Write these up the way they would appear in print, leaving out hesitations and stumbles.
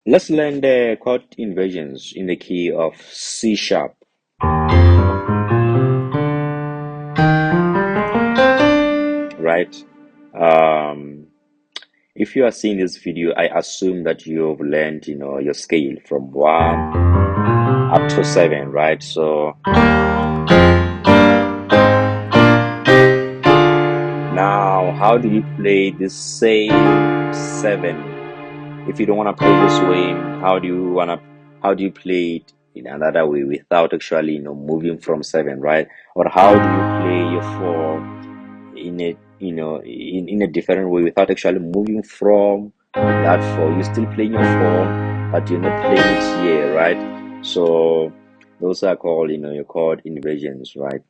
Let's learn the chord inversions in the key of C sharp. Right? If you are seeing this video, I assume that you've learned, your scale from 1 up to 7, right? So now, how do you play this same 7? If you don't want to play this way, how do you play it in another way without actually, moving from 7, right? Or how do you play your 4 in a, in a different way without actually moving from that 4? You're still playing your 4, but you're not playing it here, right? So those are called, your chord inversions, right?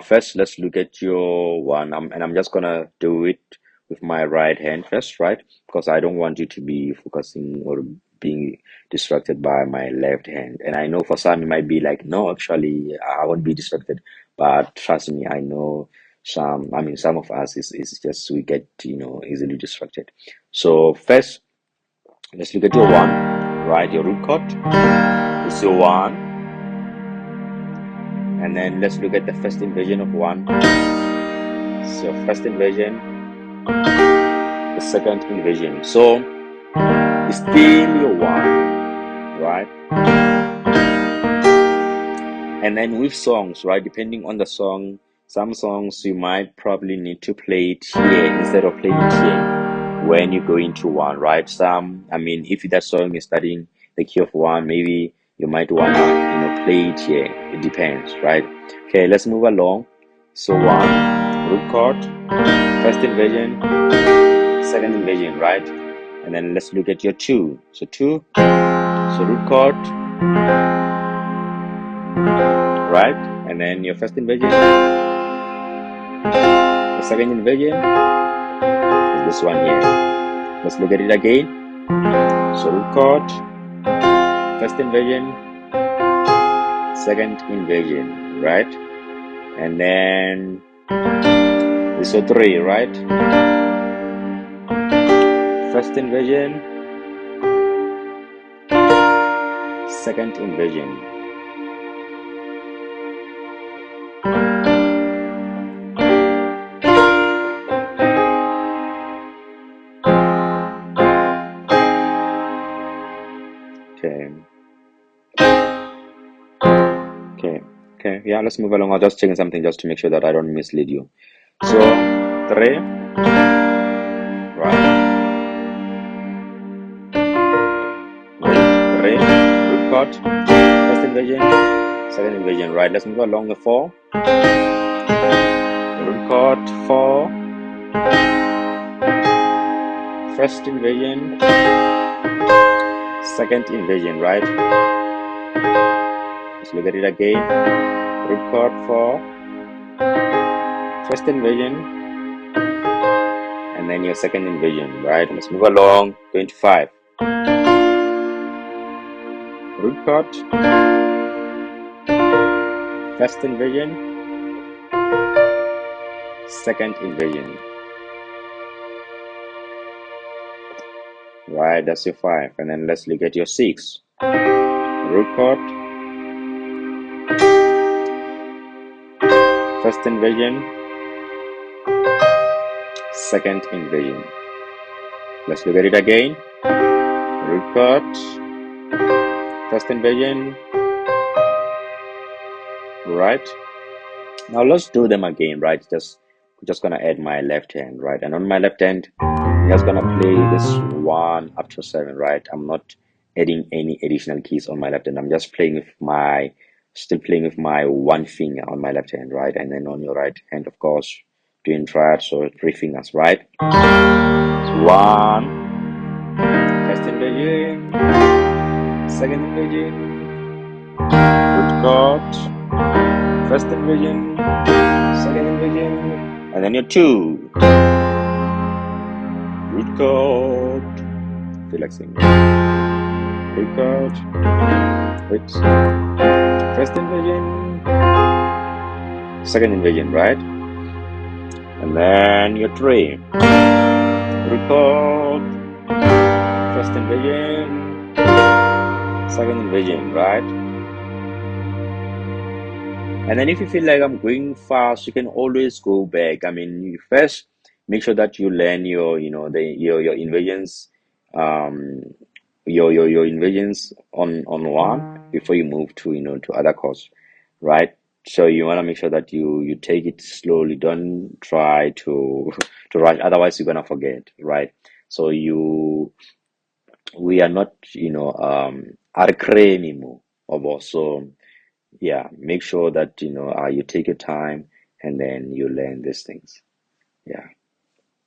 First, let's look at your 1, and I'm just gonna do it with my right hand first, right? Because I don't want you to be focusing or being distracted by my left hand. And I know for some you might be like, no, actually, I won't be distracted. But trust me, I know some of us is just we get, easily distracted. So first, let's look at your 1, right? Your root chord is your 1. And then let's look at the first inversion of 1. So first inversion, the second inversion. So it's still your 1, right? And then with songs, right, depending on the song, some songs you might probably need to play it here instead of playing it here when you go into 1, right? If that song is studying the key of 1, maybe you might wanna, play it here. It depends, right? Okay, let's move along. So 1, root chord, first inversion, second inversion, right? And then let's look at your 2. So 2, so root chord, right? And then your first inversion, the second inversion is this one here. Let's look at it again. So root chord, first inversion, second inversion, right? And then this is 3, right? First inversion, second inversion. Okay, yeah, let's move along. I'll just check something just to make sure that I don't mislead you. So 3, right? Wait, 3, root chord, first inversion, second inversion, right? Let's move along the 4, root chord, 4, first inversion, second inversion, right? Let's look at it again. Root chord 4, first inversion, and then your second inversion, right? Let's move along. Going to 5. Root chord, first inversion, second inversion. Right, that's your 5. And then let's look at your 6. Root chord, first inversion, second inversion. Let's look at it again. Root chord, first inversion, right? Now let's do them again, right? Just gonna add my left hand, right? And on my left hand, I'm just gonna play this 1 up to 7, right? I'm not adding any additional keys on my left hand. I'm just playing with still playing with my 1 finger on my left hand, right? And then on your right hand, of course, doing triads, so 3 fingers, right? So 1, first inversion, second inversion, root chord, first inversion, second inversion, and then your 2, root chord, I feel like singing, root chord, wait, first inversion, second inversion, right? And then your 3, root chord, first inversion, second inversion, right? And then if you feel like I'm going fast, you can always go back. I mean, you first make sure that you learn your inversions, um, your inversions on one before you move to to other chords, right? So you want to make sure that you take it slowly. Don't try to to rush, otherwise you're gonna forget, right? So we are not anymore, so yeah, make sure that you take your time and then you learn these things. Yeah,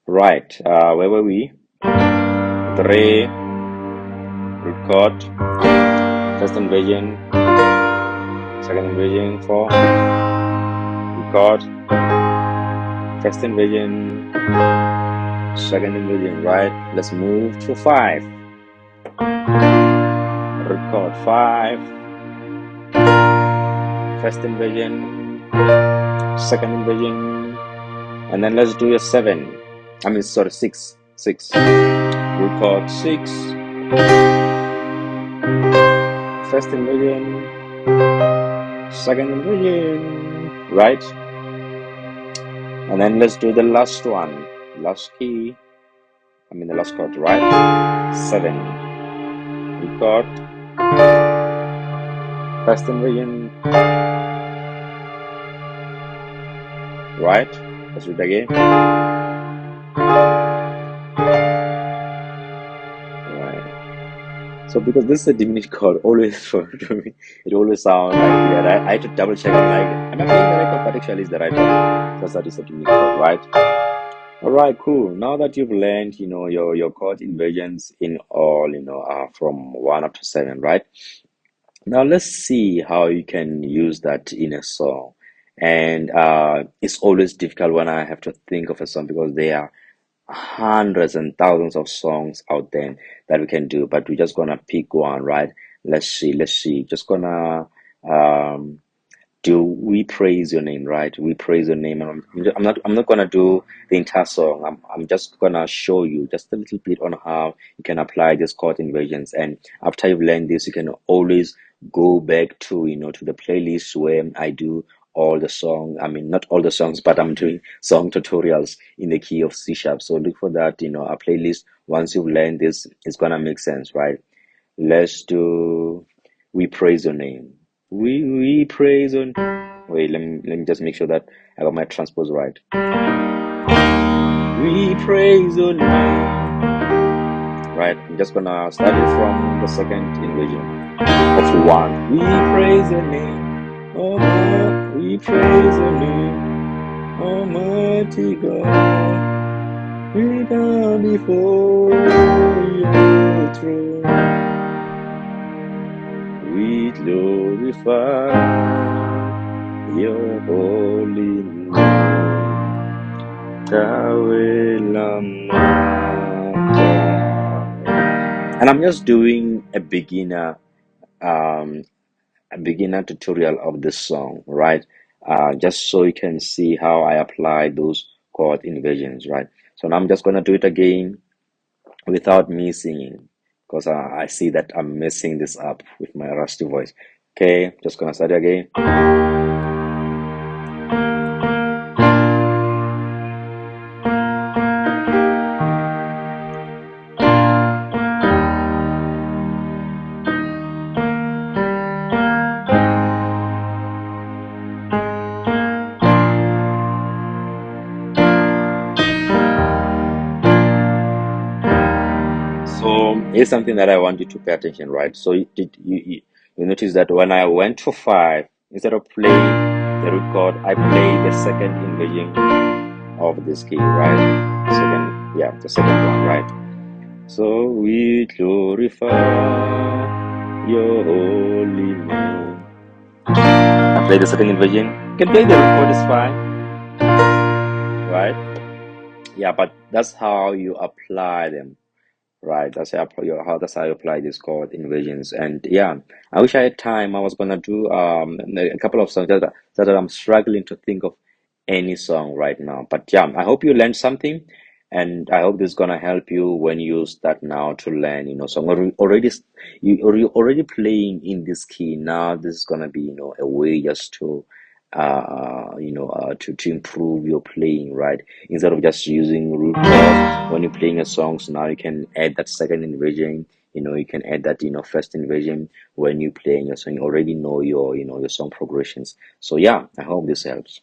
right. Where were we? Three, record, first inversion, second inversion, four, record, first inversion, second inversion. Right. Let's move to five. Record five, first inversion, second inversion, and then let's do a seven. I mean, sorry, six. Record six, first inversion, second inversion, right? And then let's do the last one, last key. I mean the last chord, right? Seven. Record, first inversion, right? Let's do it again. Right. So because this is a diminished chord, always for me, it always sounds like weird. I had to double check. I'm like, am I playing the right chord? But actually, it's the right one. Because that is a diminished chord, right? All right, cool. Now that you've learned, your chord inversions in all, from one up to seven, right? Now let's see how you can use that in a song. And it's always difficult when I have to think of a song because there are hundreds and thousands of songs out there that we can do, but we're just gonna pick one, right? Let's see. Just gonna um do we praise your name, right? We praise your name. And I'm not gonna do the entire song. I'm just gonna show you just a little bit on how you can apply these chord inversions. And after you've learned this, you can always go back to to the playlist where I do all the song. I mean, not all the songs, but I'm doing song tutorials in the key of C sharp. So look for that, a playlist. Once you've learned this, it's gonna make sense, right? Let's do we praise your name. We praise your wait, let me just make sure that I got my transpose right. We praise your name. Right, I'm just gonna start it from the second inversion of one. We praise your name. Oh my, we praise your name. Almighty God. We bow before your throne. We glorify your holy name. And I'm just doing um, a beginner tutorial of this song, right? Just so you can see how I apply those chord inversions, right? So now I'm just gonna do it again without me singing because I see that I'm messing this up with my rusty voice. Okay, just gonna start again. So here's something that I want you to pay attention, right? So you notice that when I went to five, instead of playing the root chord, I play the second inversion of this key, right? The second one, right? So we glorify your holy name. I play the second inversion. You can play the root chord, is fine, right? Yeah, but that's how you apply them. Right, that's how you apply these chord inversions. And yeah, I wish I had time. I was gonna do a couple of songs that I'm struggling to think of any song right now. But yeah, I hope you learned something. And I hope this is gonna help you when you start now to learn, so already you're already playing in this key. Now this is gonna be, a way just to to improve your playing, right? Instead of just using root chords when you're playing a song, so now you can add that second inversion, you can add that, first inversion when you're playing your song. You already know your, your song progressions. So yeah, I hope this helps.